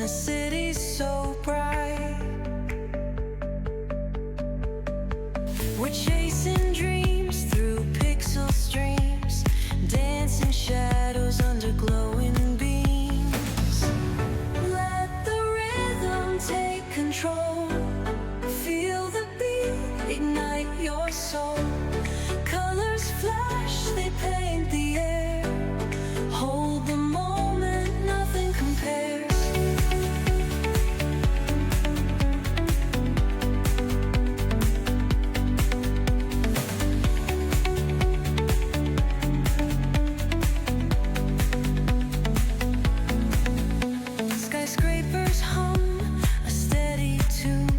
in a city so bright. We're chasing dreams through pixel streams, dancing shadows under glowing beams. Let the rhythm take control. Feel the beat, ignite your soul. Colors flash, they paint the air. Hold the moment, nothing compares. Skyscrapers hum a steady tune.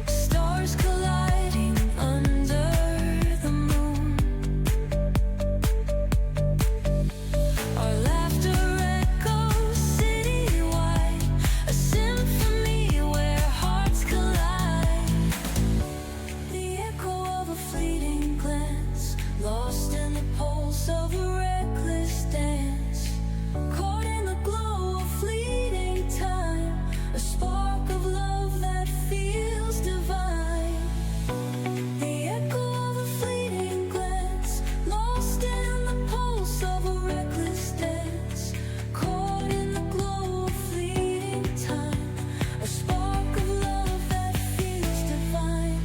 Stars colliding under the moon. Our laughter echoes citywide, a symphony where hearts collide. The echo of a fleeting glance, lost in the pulse of a reckless dance. Caught in the glow of fleeting time, a spark of love that feels divine. The echo of a fleeting glance, lost in the pulse of a reckless dance. Caught in the glow of fleeting time, a spark of love that feels divine.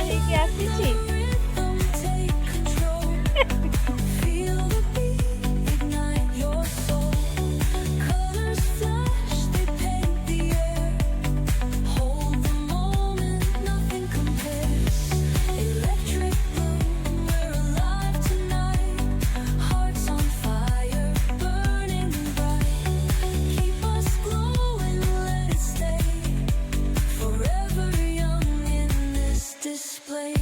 এদিকে আসছি Rhythm take control. Feel the beat, ignite your soul. Colors flash, they paint the air. Hold the moment, nothing compares. Electric blue, we're alive tonight. Hearts on fire, burning bright. Keep us glowing, let it stay. Forever young in this display.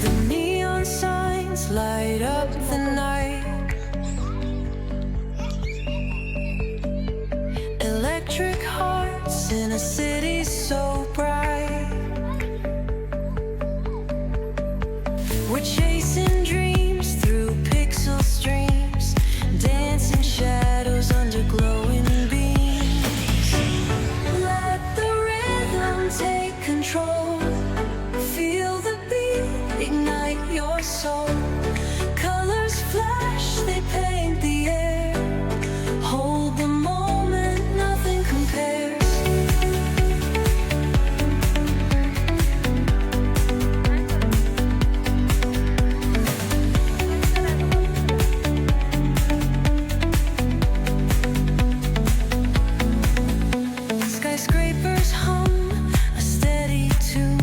The neon signs light up the night. Electric hearts in a city so bright. We're chasing dreams through pixel streams, dancing shadows under glowing beams. Let the rhythm take control. Feel the beat, ignite your soul. Colors flash, they paint the air. Hold the moment, nothing compares. Skyscrapers hum a steady tune.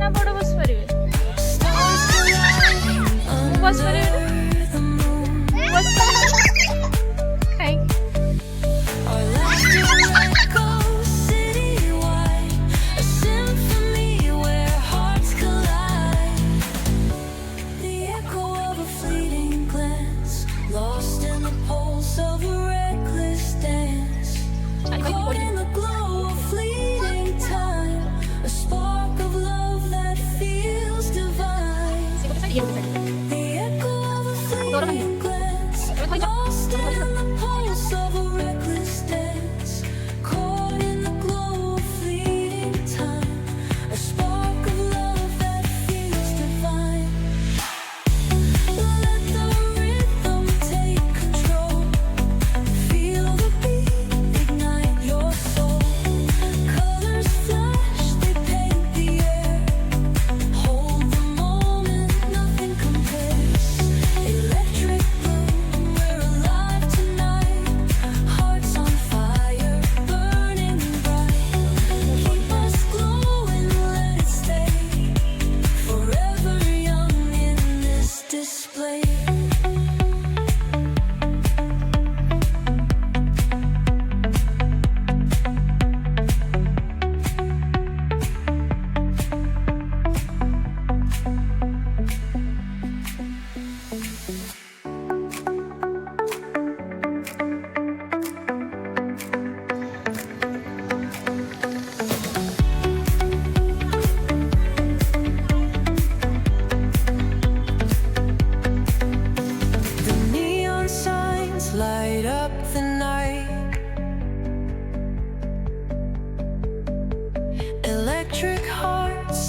না বড় বস পারিবে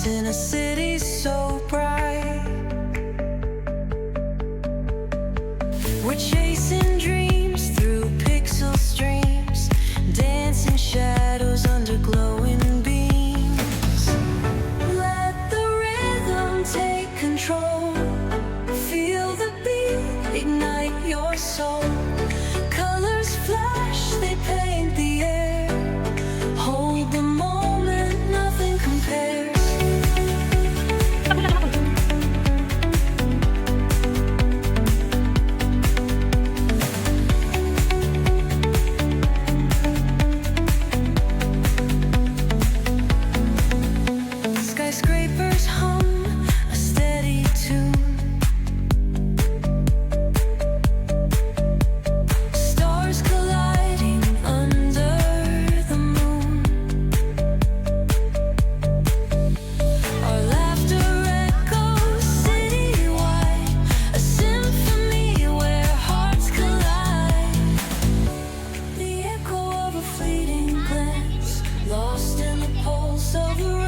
lost in a city so bright. We're chasing dreams through pixel streams, dancing shadows under glowing beams. Let the rhythm take control. Feel the beat, ignite your soul. Colors flash, they paint the air. Hold the moment, nothing compares. Skyscrapers hum a steady tune. Stars colliding under the moon. Our laughter echoes citywide, a symphony where hearts collide. The echo of a fleeting glance, lost in the pulse of a